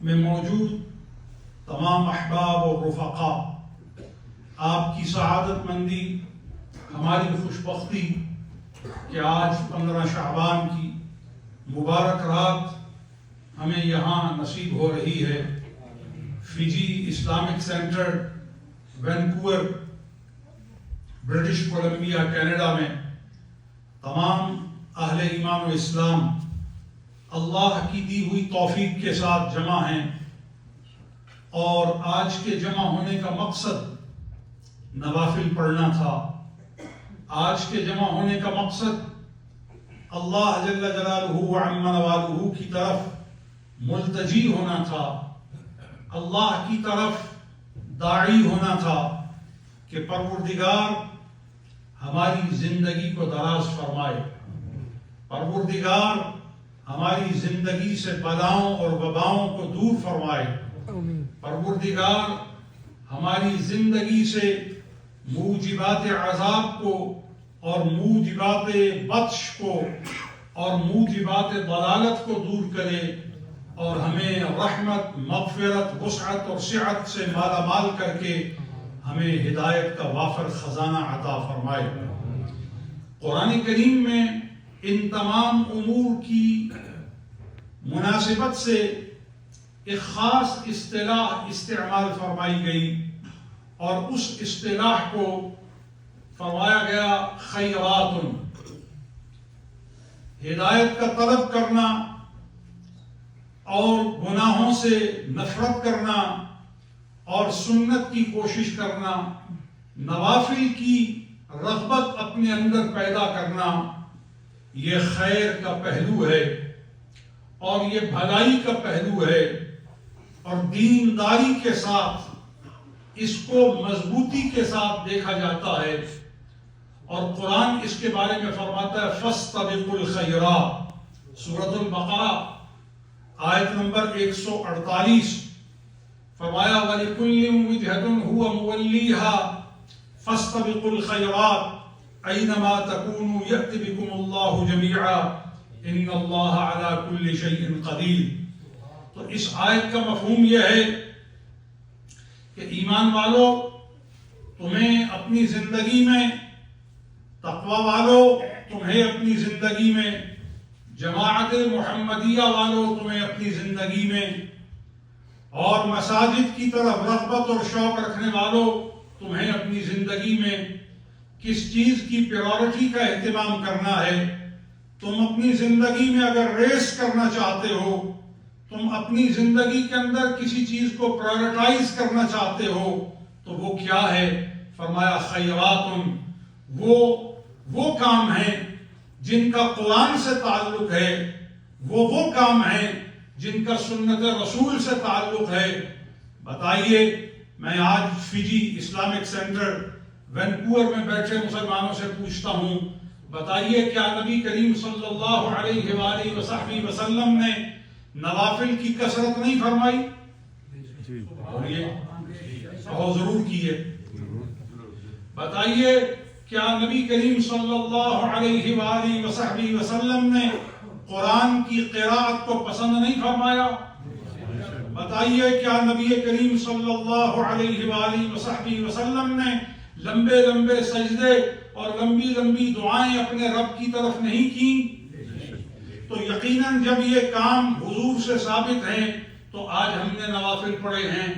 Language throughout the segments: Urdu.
میں موجود تمام احباب اور رفقا، آپ کی سعادت مندی ہماری خوش بختی کہ آج 15 شعبان کی مبارک رات ہمیں یہاں نصیب ہو رہی ہے۔ Fiji Islamic centre, Vancouver, British Columbia, Canada میں تمام اہل ایمان و اسلام اللہ کی دی ہوئی توفیق کے ساتھ جمع ہیں، اور آج کے جمع ہونے کا مقصد نوافل پڑھنا تھا۔ آج کے جمع ہونے کا مقصد اللہ جل جلالہ وعم نوالہ کی طرف ملتجی ہونا تھا، اللہ کی طرف داعی ہونا تھا کہ پروردگار ہماری زندگی کو دراز فرمائے، پروردگار ہماری زندگی سے بلاؤں اور وباؤں کو دور فرمائے، پروردگار ہماری زندگی سے موجبات عذاب کو اور موجبات بطش کو اور موجبات ضلالت کو دور کرے، اور ہمیں رحمت، مغفرت، وسعت اور سعت سے مالا مال کر کے ہمیں ہدایت کا وافر خزانہ عطا فرمائے۔ قرآن کریم میں ان تمام امور کی مناسبت سے ایک خاص اصطلاح استعمال فرمائی گئی، اور اس اصطلاح کو فرمایا گیا خیرات۔ ہدایت کا طلب کرنا اور گناہوں سے نفرت کرنا اور سنت کی کوشش کرنا، نوافل کی رغبت اپنے اندر پیدا کرنا، یہ خیر کا پہلو ہے اور یہ بھلائی کا پہلو ہے، اور دینداری کے ساتھ اس کو مضبوطی کے ساتھ دیکھا جاتا ہے۔ اور قرآن اس کے بارے میں فرماتا ہے فَاسْتَبِقُوا الْخَيْرَاتِ، سورۃ البقرہ آیت نمبر 148، فرمایا وَلِكُلٍّ وِجْهَةٌ هُوَ مُوَلِّيهَا فَاسْتَبِقُوا الْخَيْرَاتِ أَيْنَمَا تَكُونُوا يَأْتِ بِكُمُ اللَّهُ جَمِيعًا إِنَّ اللَّهَ عَلَى كُلِّ شَيْءٍ قَدِيرٌ۔ تو اس آیت کا مفہوم یہ ہے کہ ایمان والو، تمہیں اپنی زندگی میں، تقوی والو تمہیں اپنی زندگی میں، جماعت محمدیہ والو تمہیں اپنی زندگی میں، اور مساجد کی طرف رغبت اور شوق رکھنے والو تمہیں اپنی زندگی میں کس چیز کی پریورٹی کا اہتمام کرنا ہے۔ تم اپنی زندگی میں اگر ریس کرنا چاہتے ہو، تم اپنی زندگی کے اندر کسی چیز کو پرائورٹائز کرنا چاہتے ہو، تو وہ کیا ہے؟ فرمایا خیرات، وہ کام ہیں جن کا قرآن سے تعلق ہے، وہ کام ہیں جن کا سنت رسول سے تعلق ہے۔ بتائیے، میں آج فجی اسلامک سینٹر وینکوور میں بیٹھے مسلمانوں سے پوچھتا ہوں، بتائیے کیا نبی کریم صلی اللہ علیہ وآلہ وصحبہ وسلم نے نوافل کی کثرت نہیں فرمائی؟ بولیے، بہت ضرور کی ہے۔ بتائیے کیا نبی کریم صلی اللہ علیہ وآلہ وصحبہ وسلم نے قرآن کی قراءت کو پسند نہیں فرمایا؟ بتائیے کیا نبی کریم صلی اللہ علیہ وآلہ وصحبہ وسلم نے لمبے لمبے سجدے اور لمبی لمبی دعائیں اپنے رب کی طرف نہیں کی؟ تو یقیناً جب یہ کام حضور سے ثابت ہیں تو آج ہم نے نوافل پڑھے ہیں،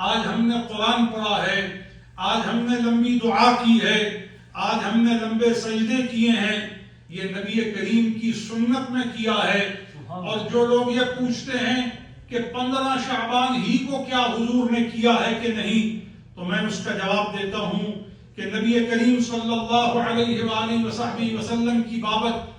آج ہم نے قرآن پڑھا ہے، آج ہم نے لمبی دعا کی ہے، آج ہم نے لمبے سجدے کیے ہیں، یہ نبی کریم کی سنت میں کیا ہے۔ اور جو لوگ یہ پوچھتے ہیں کہ 15 شعبان ہی کو کیا حضور نے کیا ہے کہ نہیں، تو میں اس کا جواب دیتا ہوں کہ نبی کریم صلی اللہ علیہ وآلہ وصحبہ وسلم کی بابت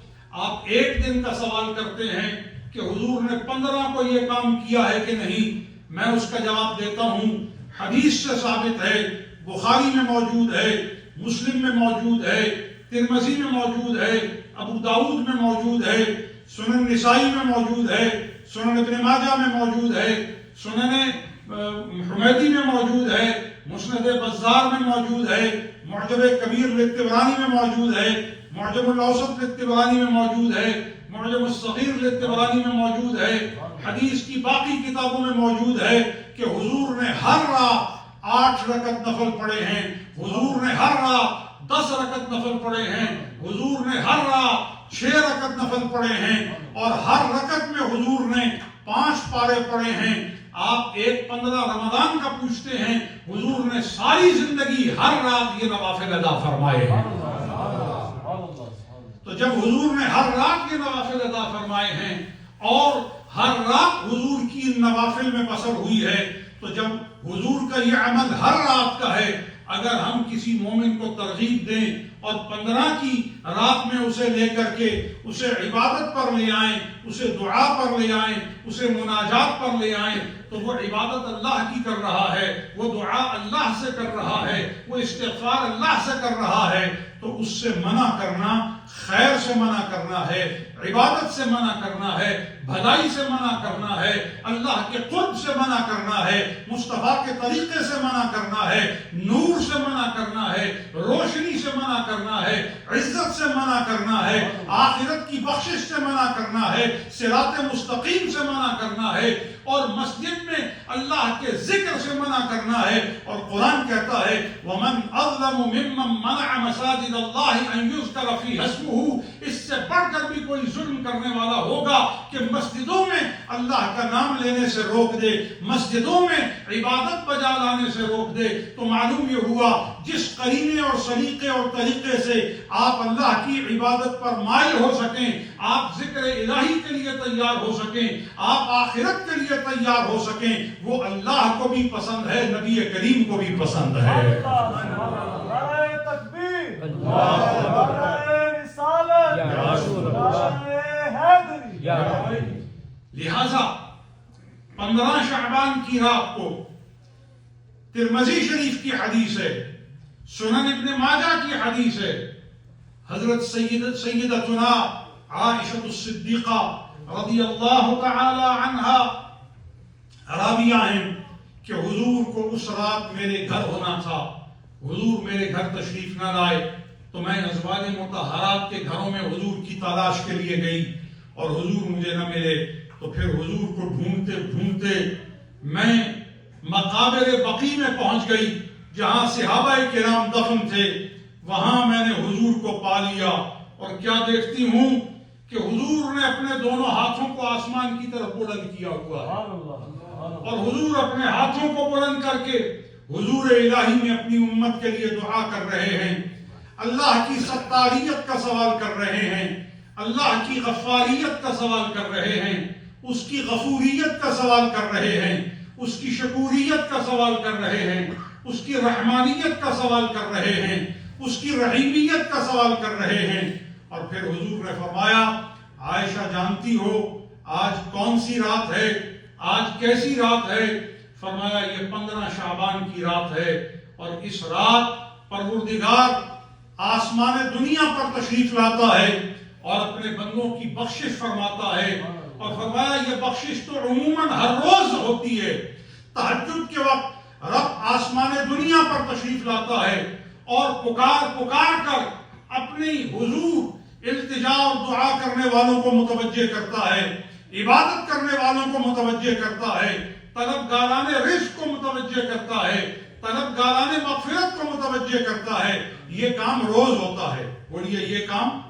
آپ ایک دن کا سوال کرتے ہیں کہ حضور نے 15 کو یہ کام کیا ہے کہ نہیں، میں اس کا جواب دیتا ہوں حدیث سے ثابت ہے، بخاری میں موجود ہے، مسلم میں موجود ہے، ترمذی میں موجود ہے، ابو داؤد میں موجود ہے، سنن نسائی میں موجود ہے، سنن ابن ماجہ میں موجود ہے، سنن حمیدی میں موجود ہے، مسند بزار میں موجود ہے، معجم کبیر للطبرانی میں موجود ہے، معجم الاوسط للطبرانی میں موجود ہے، معجم الصغیر للطبرانی میں موجود ہے، حدیث کی باقی کتابوں میں موجود ہے کہ حضور نے ہر رات 8 رکعت نفل پڑھے ہیں، حضور نے ہر رات 10 رکعت نفل پڑھے ہیں، حضور نے ہر رات 6 رکعت نفل پڑھے ہیں، اور ہر رکعت میں حضور نے 5 پارے پڑھے ہیں۔ آپ ایک 15 رمضان کا پوچھتے ہیں، حضور نے ساری زندگی ہر رات یہ نوافل ادا فرمائے ہیں۔ تو جب حضور نے ہر رات یہ نوافل ادا فرمائے ہیں اور ہر رات حضور کی ان نوافل میں بسر ہوئی ہے، تو جب حضور کا یہ عمل ہر رات کا ہے، اگر ہم کسی مومن کو ترغیب دیں اور 15 کی رات میں اسے لے کر کے اسے عبادت پر لے آئیں، اسے دعا پر لے آئیں، اسے مناجات پر لے آئیں، تو وہ عبادت اللہ کی کر رہا ہے، وہ دعا اللہ سے کر رہا ہے، وہ استغفار اللہ سے کر رہا ہے، تو اس سے منع کرنا، خیر سے منع کرنا ہے، عبادت سے منع کرنا ہے، بھلائی سے منع کرنا ہے، اللہ کے قرب سے منع کرنا ہے، مصطفیٰ کے طریقے سے منع کرنا ہے، نور سے منع کرنا ہے، روشنی سے منع کرنا ہے، عزت سے منع کرنا ہے، آخرت کی بخشش سے منع کرنا ہے، صراط مستقیم سے منع کرنا ہے، اور مسجد میں اللہ کے ذکر سے منع کرنا ہے۔ اور قرآن کہتا ہے وَمَنْ أَظْلَمُ مِمَّنْ مَنَعَ مَسَاجِدَ اللَّهِ أَنْ يُذْكَرَ فِيهَا اسْمُهُ، اس سے بڑھ کر بھی کوئی ظلم کرنے والا ہوگا کہ مسجدوں میں اللہ کا نام لینے سے روک دے، مسجدوں میں عبادت بجا لانے سے روک دے۔ تو معلوم یہ ہوا جس قرینے اور سلیقے اور طریقے سے آپ اللہ کی عبادت پر مائل ہو سکیں، آپ ذکر الہی کے لیے تیار ہو سکیں، آپ آخرت کے لیے تیار ہو سکیں، وہ اللہ کو بھی پسند ہے، نبی کریم کو بھی پسند ہے۔ نعرہ تکبیر، نعرہ رسالت، نعرہ حیدری۔ لہذا 15 شعبان کی رات کو ترمذی شریف کی حدیث ہے، سنن ابن ماجہ کی حدیث ہے، حضرت سیدتنا عائشہ الصدیقہ رضی اللہ تعالی عنہا راویہ ہیں کہ حضور کو اس رات میرے گھر ہونا تھا، حضور میرے گھر تشریف نہ لائے، تو میں ازواج مطہرات کے گھروں میں حضور کی تلاش کے لیے گئی اور حضور مجھے نہ ملے، تو پھر حضور کو ڈھونڈتے ڈھونڈتے میں مقابر بقیع میں پہنچ گئی جہاں صحابہ کرام دفن تھے، وہاں میں نے حضور کو پا لیا، اور کیا دیکھتی ہوں کہ حضور نے اپنے دونوں ہاتھوں کو آسمان کی طرف بلند کیا ہوا ہے، اور حضور اپنے ہاتھوں کو بلند کر کے حضور الہی میں اپنی امت کے لیے دعا کر رہے ہیں، اللہ کی ستاریت کا سوال کر رہے ہیں، اللہ کی غفاریت کا سوال کر رہے ہیں، اس کی غفوریت کا سوال کر رہے ہیں، اس کی شکوریت کا سوال کر رہے ہیں، اس کی رحمانیت کا سوال کر رہے ہیں، اس کی رحیمیت کا سوال کر رہے ہیں۔ اور پھر حضور نے فرمایا عائشہ جانتی ہو آج کون سی رات ہے، آج کیسی رات ہے؟ فرمایا یہ 15 شعبان کی رات ہے، اور اس رات پروردگار آسمان دنیا پر تشریف لاتا ہے اور اپنے بندوں کی بخشش فرماتا ہے، اور فرمایا یہ بخشش تو عموماً ہر روز ہوتی ہے۔ تہجد کے وقت رب آسمان دنیا پر تشریف لاتا ہے اور پکار پکار کر اپنی حضور التجا اور دعا کرنے والوں کو متوجہ کرتا ہے، عبادت کرنے والوں کو متوجہ کرتا ہے، طلبگاران رزق کو متوجہ کرتا ہے، طلبگاران مغفرت کو متوجہ کرتا ہے۔ یہ کام روز ہوتا ہے، بولیے یہ کام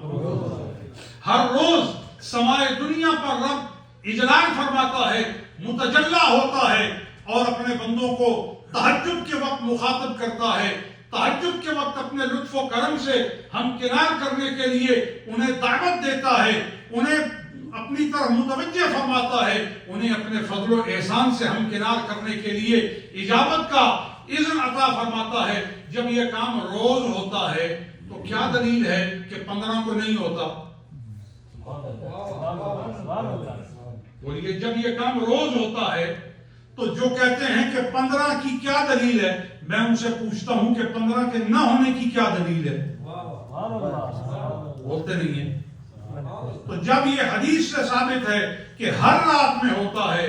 ہر روز سمائے دنیا پر رب اجلال فرماتا ہے، متجلا ہوتا ہے، اور اپنے بندوں کو تہجد کے وقت مخاطب کرتا ہے، تہجد کے وقت اپنے لطف و کرم سے ہمکنار کرنے کے لیے انہیں دعوت دیتا ہے، انہیں اپنی طرف متوجہ فرماتا ہے، انہیں اپنے فضل و احسان سے ہمکنار کرنے کے لیے اجابت کا اذن عطا فرماتا ہے۔ جب یہ کام روز ہوتا ہے تو کیا دلیل ہے کہ 15 کو نہیں ہوتا؟ بولیے جب یہ کام روز ہوتا ہے تو جو کہتے ہیں کہ 15 کی کیا دلیل ہے، میں ان سے پوچھتا ہوں کہ 15 کے نہ ہونے کی کیا دلیل ہے؟ بولتے نہیں ہیں۔ تو جب یہ حدیث سے ثابت ہے کہ ہر رات میں ہوتا ہے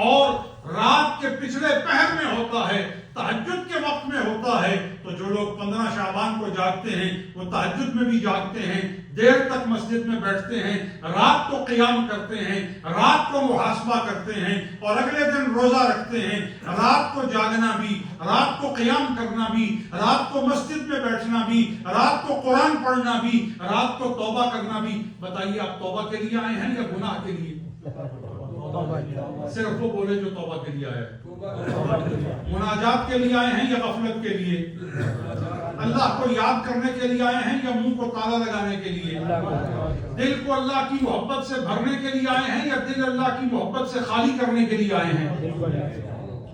اور رات کے پچھلے پہر میں ہوتا ہے، تہجد کے وقت میں ہوتا ہے، تو جو لوگ 15 شعبان کو جاگتے ہیں وہ تہجد میں بھی جاگتے ہیں، دیر تک مسجد میں بیٹھتے ہیں، رات کو قیام کرتے ہیں، رات کو محاسبہ کرتے ہیں اور اگلے دن روزہ رکھتے ہیں، رات کو جاگنا بھی، رات کو قیام کرنا بھی، رات کو مسجد میں بیٹھنا بھی، رات کو قرآن پڑھنا بھی، رات کو توبہ کرنا بھی۔ بتائیے آپ توبہ کے لیے آئے ہیں یا گناہ کے لیے؟ صرف وہ بولے جو توبہ کے لیے آئے ہیں۔ مناجات کے لیے آئے ہیں یا غفلت کے لیے؟ اللہ کو یاد کرنے کے لیے آئے ہیں یا منہ کو تالا لگانے کے لیے؟ دل کو اللہ کی محبت سے بھرنے کے لیے آئے ہیں یا دل اللہ کی محبت سے خالی کرنے کے لیے آئے ہیں؟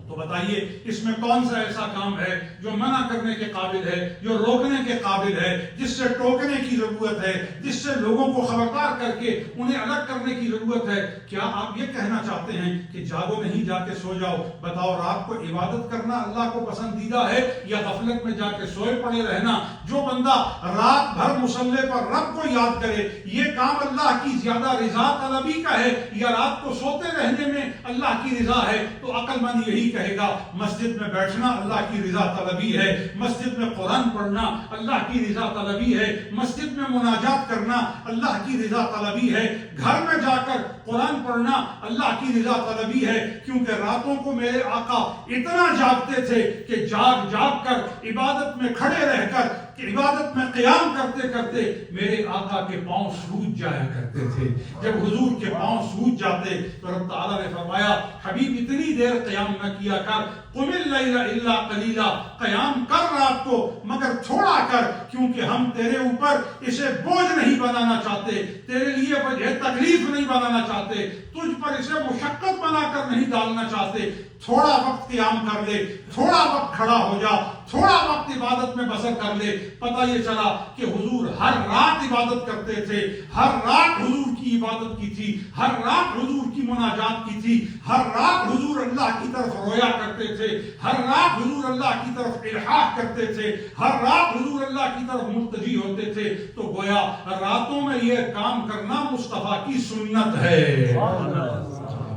تو بتائیے اس میں کون سا ایسا کام ہے جو منع کرنے کے قابل ہے، جو روکنے کے قابل ہے، جس سے ٹوکنے کی ضرورت ہے، جس سے لوگوں کو خبردار کر کے انہیں الگ کرنے کی ضرورت ہے؟ کیا آپ یہ کہنا چاہتے ہیں کہ جاگو نہیں جا کے سو جاؤ؟ بتاؤ رات کو عبادت کرنا اللہ کو پسندیدہ ہے یا غفلت میں جا کے سوئے پڑے رہنا؟ جو بندہ رات بھر مصلی پر رب کو یاد کرے، یہ کام اللہ کی زیادہ رضا طلبی کا ہے یا رات کو سوتے رہنے میں اللہ کی رضا ہے؟ تو عقل مند یہی کہے گا مسجد میں بیٹھنا اللہ کی رضا طلبی ہے، مسجد میں قرآن پڑھنا اللہ کی رضا طلبی ہے، مسجد میں مناجات کرنا اللہ کی رضا طلبی ہے، گھر میں جا کر قرآن پڑھنا اللہ کی رضا طلبی ہے۔ کیونکہ راتوں کو میرے آقا اتنا جاگتے تھے کہ جاگ جاگ کر عبادت میں کھڑے رہ کر عبادت میں قیام کرتے کرتے میرے آقا کے پاؤں سوج جایا کرتے تھے۔ جب حضور کے پاؤں سوج جاتے تو رب تعالیٰ نے فرمایا حبیب اتنی دیر قیام نہ کیا کر، قم اللیل الا قلیلا، قیام کر رات کو مگر تھوڑا کر، کیونکہ ہم تیرے اوپر اسے بوجھ نہیں بنانا چاہتے، تیرے لیے وجہ تکلیف نہیں بنانا چاہتے، تجھ پر اسے مشقت بنا کر نہیں ڈالنا چاہتے۔ تھوڑا وقت قیام کر لے، تھوڑا وقت کھڑا ہو جا، تھوڑا وقت عبادت میں بسر کر لے۔ پتہ یہ چلا کہ حضور ہر رات عبادت کرتے تھے، ہر رات حضور کی عبادت کی تھی، ہر رات حضور کی مناجات کی تھی، ہر رات حضور اللہ کی طرف رویا کرتے تھے، ہر رات حضور اللہ کی طرف الحاح کرتے تھے، ہر رات حضور اللہ کی طرف ملتجی ہوتے تھے۔ تو گویا راتوں میں یہ کام کرنا مصطفیٰ کی سنت ہے،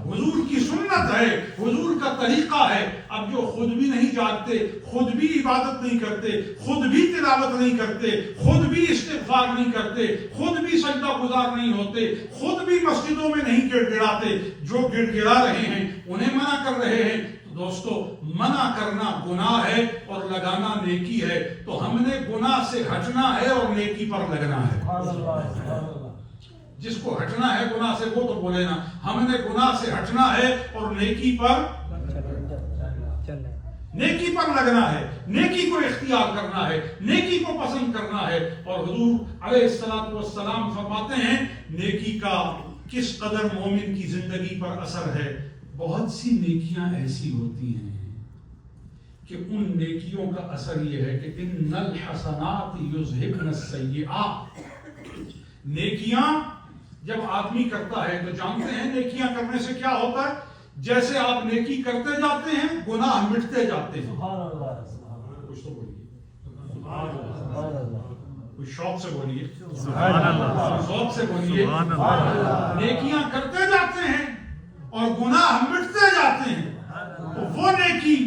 حضور کی سنت ہے، حضور کا طریقہ ہے۔ اب جو خود بھی نہیں جاگتے، خود بھی عبادت نہیں کرتے، خود بھی تلاوت نہیں کرتے، خود بھی استغفار نہیں کرتے، خود بھی سجدہ گزار نہیں ہوتے، خود بھی مسجدوں میں نہیں گڑ گڑاتے، جو گڑ گڑا رہے ہیں انہیں منع کر رہے ہیں۔ دوستو منع کرنا گناہ ہے اور لگانا نیکی ہے، تو ہم نے گناہ سے ہٹنا ہے اور نیکی پر لگنا ہے۔ جس کو ہٹنا ہے گناہ سے وہ تو بولے نا، ہم نے گناہ سے ہٹنا ہے اور نیکی پر لگنا ہے، نیکی کو اختیار کرنا ہے، نیکی کو پسند کرنا ہے۔ اور حضور علیہ الصلوۃ والسلام فرماتے ہیں نیکی کا کس قدر مومن کی زندگی پر اثر ہے۔ بہت سی نیکیاں ایسی ہوتی ہیں کہ ان نیکیوں کا اثر یہ ہے کہ ان الحسنات یذہبن السیئات، نیکیاں جب آدمی کرتا ہے تو جانتے ہیں نیکیاں کرنے سے کیا ہوتا ہے؟ جیسے آپ نیکی کرتے جاتے ہیں گناہ مٹتے جاتے ہیں۔ کچھ تو بولیے، کچھ شوق سے بولیے، ذوق سے بولیے۔ نیکیاں کرتے جاتے ہیں اور گناہ مٹتے جاتے ہیں۔ تو وہ نیکی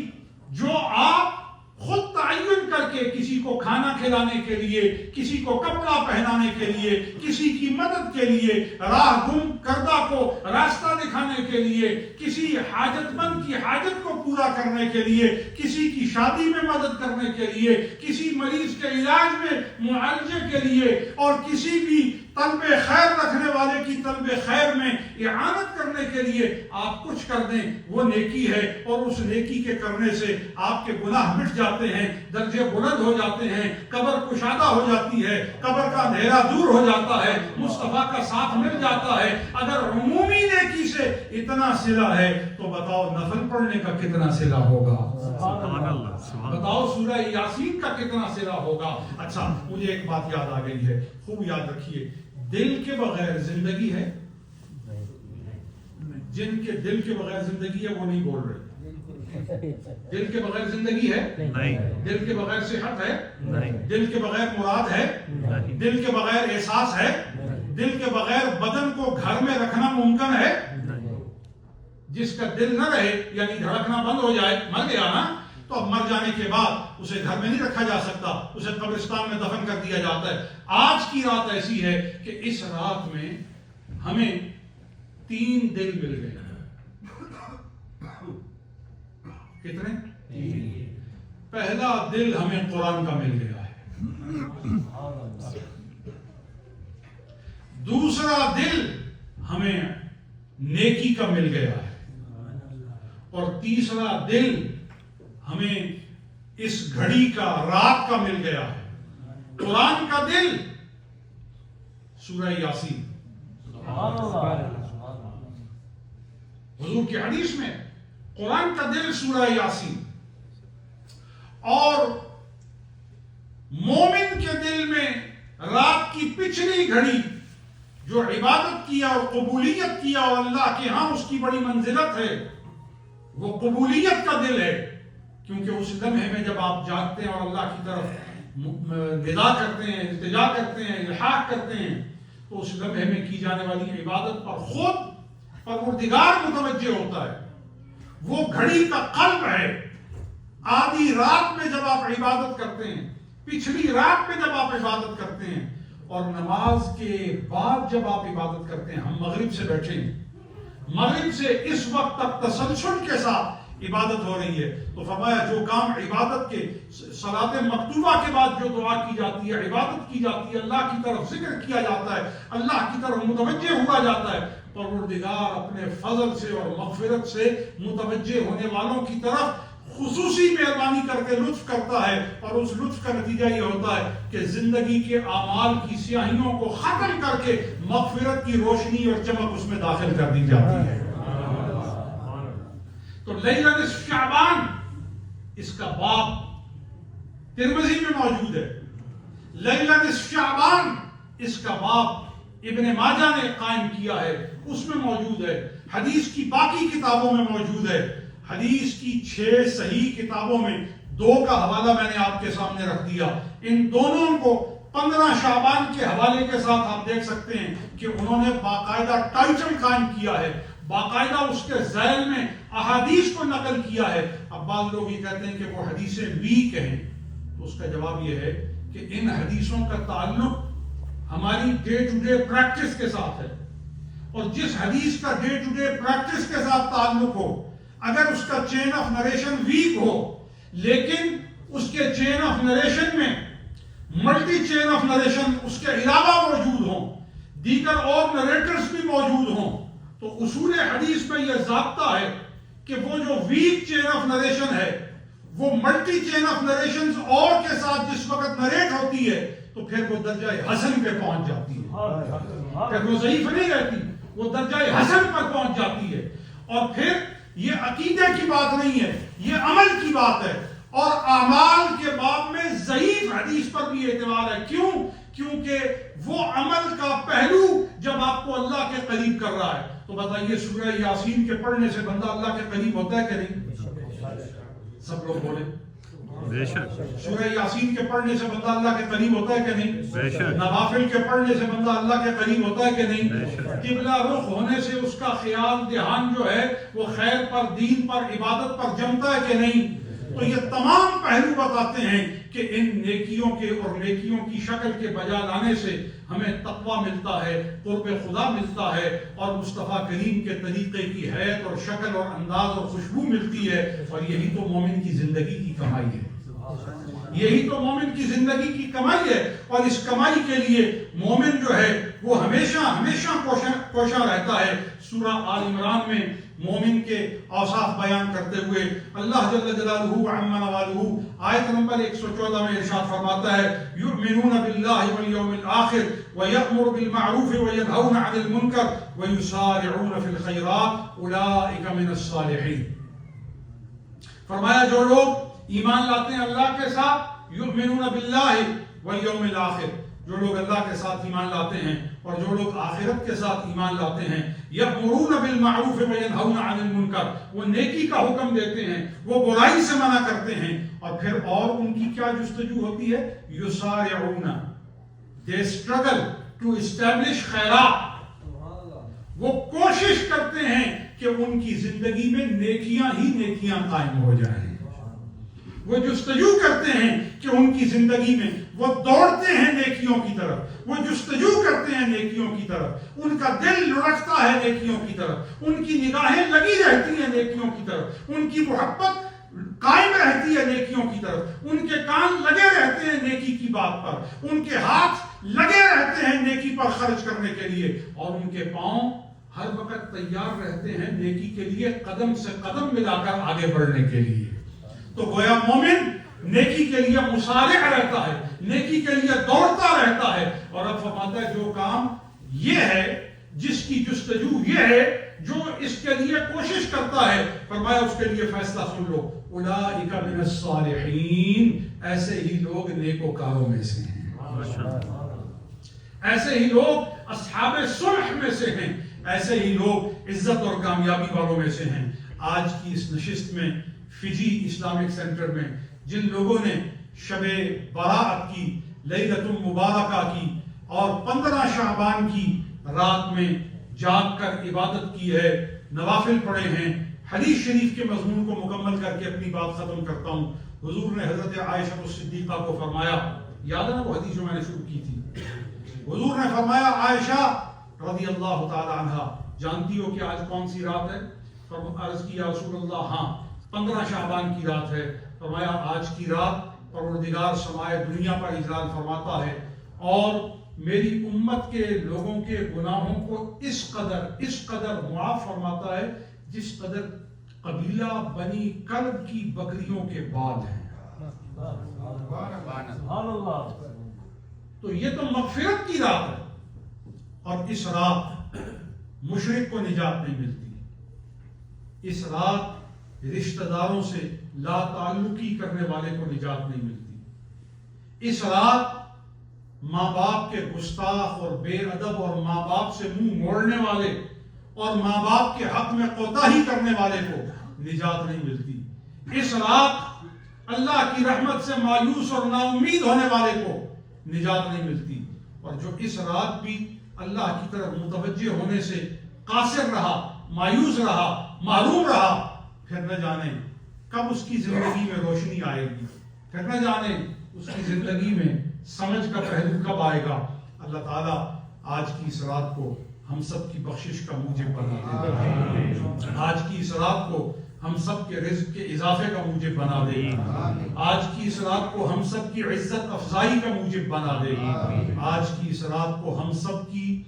جو آپ خود تعین کر کے کسی کو کھانا کھلانے کے لیے، کسی کو کپڑا پہنانے کے لیے، کسی کی مدد کے لیے، راہ گم کردہ کو راستہ دکھانے کے لیے، کسی حاجت مند کی حاجت کو پورا کرنے کے لیے، کسی کی شادی میں مدد کرنے کے لیے، کسی مریض کے علاج میں معالجے کے لیے، اور کسی بھی طلب خیر رکھنے والے کی طلب خیر میں اعانت کرنے کے لیے آپ کچھ کر دیں، وہ نیکی ہے۔ اور اس نیکی کے کرنے سے آپ کے گناہ مٹ جاتے ہیں، درجے بلند ہو جاتے ہیں، قبر کشادہ ہو جاتی ہے، قبر کا اندھیرا دور ہو جاتا ہے، مصطفیٰ کا ساتھ مل جاتا ہے۔ اگر عمومی نیکی سے اتنا صلہ ہے تو بتاؤ نفل پڑھنے کا کتنا صلہ ہوگا؟ بتاؤ سورہ یاسین کا کتنا صلہ ہوگا؟ اچھا مجھے ایک بات یاد آ گئی ہے، خوب یاد رکھیے، دل کے بغیر زندگی ہے؟ جن کے دل کے بغیر زندگی ہے وہ نہیں بول رہے۔ دل کے بغیر زندگی ہے؟ نہیں۔ دل کے بغیر صحت ہے؟ نہیں۔ دل کے بغیر مراد ہے؟ نہیں۔ دل کے بغیر احساس ہے؟ دل کے بغیر بدن کو گھر میں رکھنا ممکن ہے؟ نہیں۔ جس کا دل نہ رہے یعنی دھڑکنا بند ہو جائے، مر گیا نا۔ تو اب مر جانے کے بعد اسے گھر میں نہیں رکھا جا سکتا، اسے قبرستان میں دفن کر دیا جاتا ہے۔ آج کی رات ایسی ہے کہ اس رات میں ہمیں 3 دل مل گئے۔ کتنے؟ پہلا دل ہمیں قرآن کا مل گیا ہے، دوسرا دل ہمیں نیکی کا مل گیا ہے، اور تیسرا دل ہمیں اس گھڑی کا، رات کا مل گیا ہے۔ قرآن کا دل سورہ یاسین، حضور کی حدیث میں قرآن کا دل سورہ یاسین، اور مومن کے دل میں رات کی پچھلی گھڑی جو عبادت کیا اور قبولیت کیا اور اللہ کے ہاں اس کی بڑی منزلت ہے، وہ قبولیت کا دل ہے، کیونکہ اس لمحے میں جب آپ جاگتے ہیں اور اللہ کی طرف ندا کرتے ہیں، التجا کرتے ہیں، الحاق کرتے ہیں، تو اس لمحے میں کی جانے والی عبادت پر خود پروردگار متوجہ ہوتا ہے۔ وہ گھڑی کا قلب ہے۔ آدھی رات میں جب آپ عبادت کرتے ہیں، پچھلی رات میں جب آپ عبادت کرتے ہیں، اور نماز کے بعد جب آپ عبادت کرتے ہیں، ہم مغرب سے بیٹھے ہیں، مغرب سے اس وقت تک تسلسل کے ساتھ عبادت ہو رہی ہے، تو فرمایا جو کام عبادت کے صلاۃ مکتوبہ کے بعد جو دعا کی جاتی ہے، عبادت کی جاتی ہے، اللہ کی طرف ذکر کیا جاتا ہے، اللہ کی طرف متوجہ ہوا جاتا ہے، پروردگار اپنے فضل سے اور مغفرت سے متوجہ ہونے والوں کی طرف خصوصی مہربانی کر کے لطف کرتا ہے، اور اس لطف کا نتیجہ یہ ہوتا ہے کہ زندگی کے اعمال کی سیاہیوں کو ختم کر کے مغفرت کی روشنی اور چمک اس میں داخل کر دی جاتی ہے۔ تو لیلہ نصف شعبان، اس کا باب ترمذی میں موجود ہے۔ لیلہ نصف شعبان، اس کا باب ابن ماجہ نے قائم کیا ہے، اس میں موجود ہے، حدیث کی باقی کتابوں میں موجود ہے۔ حدیث کی 6 صحیح کتابوں میں 2 کا حوالہ میں نے آپ کے سامنے رکھ دیا۔ ان دونوں کو 15 شعبان کے حوالے کے ساتھ آپ دیکھ سکتے ہیں کہ انہوں نے باقاعدہ ٹائٹل قائم کیا ہے، باقاعدہ اس کے ذیل میں احادیث کو نقل کیا ہے۔ اب بعض لوگ یہ کہتے ہیں کہ وہ حدیثیں ویک ہیں، تو اس کا جواب یہ ہے کہ ان حدیثوں کا تعلق ہماری ڈے ٹو ڈے پریکٹس کے ساتھ ہے، اور جس حدیث کا ڈے ٹو ڈے پریکٹس کے ساتھ تعلق ہو، اگر اس کا چین آف نریشن ویک ہو، لیکن اس کے چین آف نریشن میں ملٹی چین آف نریشن اس کے علاوہ موجود ہوں، دیگر اور نریٹرز بھی موجود ہوں، تو اصول حدیث میں یہ ضابطہ ہے کہ وہ جو ویک چین آف نریشن ہے، وہ ملٹی چین آف نریشنز اور کے ساتھ جس وقت نریٹ ہوتی ہے تو پھر وہ درجہ حسن پہ پہنچ جاتی ہے، پھر وہ ضعیف نہیں رہتی، وہ درجہ حسن پر پہنچ جاتی ہے۔ اور پھر یہ عقیدے کی بات نہیں ہے، یہ عمل کی بات ہے، اور اعمال کے باب میں ضعیف حدیث پر بھی اعتبار ہے۔ کیوں؟ کیونکہ وہ عمل کا پہلو جب آپ کو اللہ کے قریب کر رہا ہے، تو بتائیے سورہ یاسین کے پڑھنے سے بندہ اللہ کے قریب ہوتا ہے کہ نہیں؟ سب لوگ بولیں بے شک، سورہ یاسین کے پڑھنے سے بندہ اللہ کے قریب ہوتا ہے کہ نہیں؟ بے شک، نوافل کے پڑھنے سے بندہ اللہ کے قریب ہوتا ہے کہ نہیں؟ بے شک۔ قبلہ رخ ہونے سے اس کا خیال دھیان جو ہے وہ خیر پر، دین پر، عبادت پر جمتا ہے کہ نہیں؟ تو یہ تمام پہلو بتاتے ہیں کہ ان نیکیوں کے اور نیکیوں کی شکل کے بجا لانے سے ہمیں تقویٰ ملتا ہے، قرب خدا ملتا ہے، اور مصطفیٰ کریم کے طریقے کی حیت اور شکل اور انداز اور خوشبو ملتی ہے، اور یہی تو مومن کی زندگی کی کمائی ہے، یہی تو مومن کی زندگی کی کمائی ہے۔ اور اس کمائی کے لیے مومن جو ہے وہ ہمیشہ ہمیشہ کوشاں رہتا ہے۔ سورہ آل عمران میں مومن کے اوصاف بیان کرتے ہوئے اللہ جل جلالہ وعم نوالہ آیت نمبر 114 میں ارشاد فرماتا ہے، یؤمنون باللہ والیوم الآخر ویأمر بالمعروف وینہون عن المنکر ویسارعون فی الخیرات اولئک من الصالحین۔ فرمایا جو لوگ ایمان لاتے ہیں اللہ کے ساتھ، یؤمنون باللہ والیوم الآخر، جو لوگ اللہ کے ساتھ ایمان لاتے ہیں اور جو لوگ آخرت کے ساتھ ایمان لاتے ہیں، یأمرون بالمعروف وینہون عن المنکر، وہ نیکی کا حکم دیتے ہیں، وہ برائی سے منع کرتے ہیں، اور پھر اور ان کی کیا جستجو ہوتی ہے؟ یسارعون، they struggle to establish خیرات، وہ کوشش کرتے ہیں کہ ان کی زندگی میں نیکیاں ہی نیکیاں قائم ہو جائیں۔ وہ جستجو کرتے ہیں کہ ان کی زندگی میں وہ دوڑتے ہیں نیکیوں کی طرف، وہ جستجو کرتے ہیں نیکیوں کی طرف، ان کا دل لڑکتا ہے نیکیوں کی طرف، ان کی نگاہیں لگی رہتی ہیں نیکیوں کی طرف، ان کی محبت قائم رہتی ہے نیکیوں کی طرف، ان کے کان لگے رہتے ہیں نیکی کی بات پر، ان کے ہاتھ لگے رہتے ہیں نیکی پر خرچ کرنے کے لیے، اور ان کے پاؤں ہر وقت تیار رہتے ہیں نیکی کے لیے قدم سے قدم ملا کر آگے بڑھنے کے لیے۔ تو گویا مومن نیکی کے لیے مسارع رہتا ہے، نیکی کے لیے دوڑتا رہتا ہے، اور اب فرماتا ہے جو کام یہ ہے، جس کی جستجو یہ ہے، جو اس کے لیے کوشش کرتا ہے، فرمایا اس کے لیے فیصلہ سن لو، اولئک من الصالحین، ایسے ہی لوگ نیکوکاروں میں سے ہیں، ایسے ہی لوگ اصحاب صلح میں سے ہیں، ایسے ہی لوگ عزت اور کامیابی والوں میں سے ہیں۔ آج کی اس نشست میں فجی اسلامک سینٹر میں جن لوگوں نے شب برات کی، لیلۃ المبارکہ کی، اور 15 شعبان کی رات میں جاگ کر عبادت کی ہے، نوافل پڑھے ہیں، حدیث شریف کے مضمون کو مکمل کر کے اپنی بات ختم کرتا ہوں۔ حضور نے حضرت عائشہ الصدیقہ کو فرمایا، یاد ہے نا وہ حدیث جو میں نے شروع کی تھی، حضور نے فرمایا عائشہ رضی اللہ تعالی عنہ، جانتی ہو کہ آج کون سی رات ہے؟ عرض کی یا رسول اللہ ہاں 15 شعبان کی رات ہے۔ فرمایا آج کی رات پروردگار سمائے دنیا پر اجلال فرماتا ہے اور میری امت کے لوگوں کے گناہوں کو اس قدر معاف فرماتا ہے جس قدر قبیلہ بنی کلب کی بکریوں کے بال ہیں۔ تو یہ تو مغفرت کی رات ہے، اور اس رات مشرک کو نجات نہیں ملتی، اس رات رشتہ داروں سے لا تعلقی کرنے والے کو نجات نہیں ملتی، اس رات ماں باپ کے گستاخ اور بے ادب اور ماں باپ سے منہ موڑنے والے اور ماں باپ کے حق میں کوتاہی کرنے والے کو نجات نہیں ملتی، اس رات اللہ کی رحمت سے مایوس اور نا امید ہونے والے کو نجات نہیں ملتی، اور جو اس رات بھی اللہ کی طرف متوجہ ہونے سے قاصر رہا، مایوس رہا، محروم رہا، پھر نہ جانے کب اس کی زندگی میں روشنی آئے گی، پھر نہ جانے اس کی زندگی میں سمجھ کا پہلو کب آئے گا۔ اللہ تعالیٰ آج کی اس رات کو ہم سب کی بخشش کا موجب بنا دے، آج کی اس رات کو ہم سب کے رزق کے اضافے کا موجب بنا دے، آج کی اس رات کو ہم سب کی عزت افزائی کا موجب بنا دے، آج کی اس رات کو ہم سب کی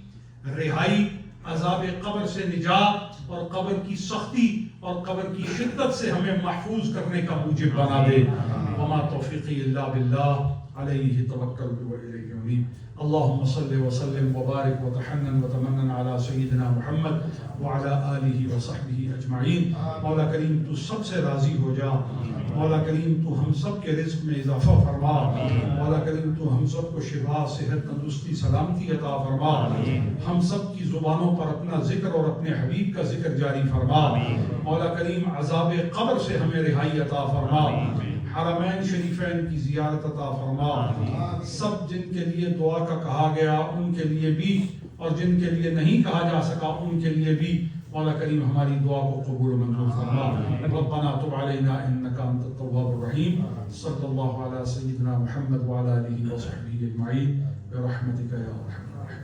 رہائی عذاب قبر سے نجات اور قبر کی سختی اور قبر کی شدت سے ہمیں محفوظ کرنے کا موجب بنا دے۔ وما توفیقی الا باللہ علیہ توکلت و الیہ انیب۔ اللهم صل وسلم وبارك وتحنن وتمنن على سيدنا محمد وعلى آلہ وصحبہ اجمعین۔ مولا کریم تو سب سے راضی ہو جا، مولا کریم تو ہم سب کے رزق میں اضافہ فرما، مولا کریم تو ہم سب کو شفا، صحت، تندرستی، سلامتی عطا فرما، ہم سب کی زبانوں پر اپنا ذکر اور اپنے حبیب کا ذکر جاری فرما، مولا کریم عذاب قبر سے ہمیں رہائی عطا فرما، حرمین شریفین کی زیارت عطا فرما، سب جن کے لیے دعا کا کہا گیا ان کے لیے بھی اور جن کے لیے نہیں کہا جا سکا ان کے لیے بھی مولا کریم ہماری دعا کو قبول و منظور فرما۔ ربنا تب علینا انک انت التواب الرحیم۔ صلی اللہ علی سیدنا محمد وعلی آلہ وصحبہ اجمعین برحمتک یا ارحم الراحمین۔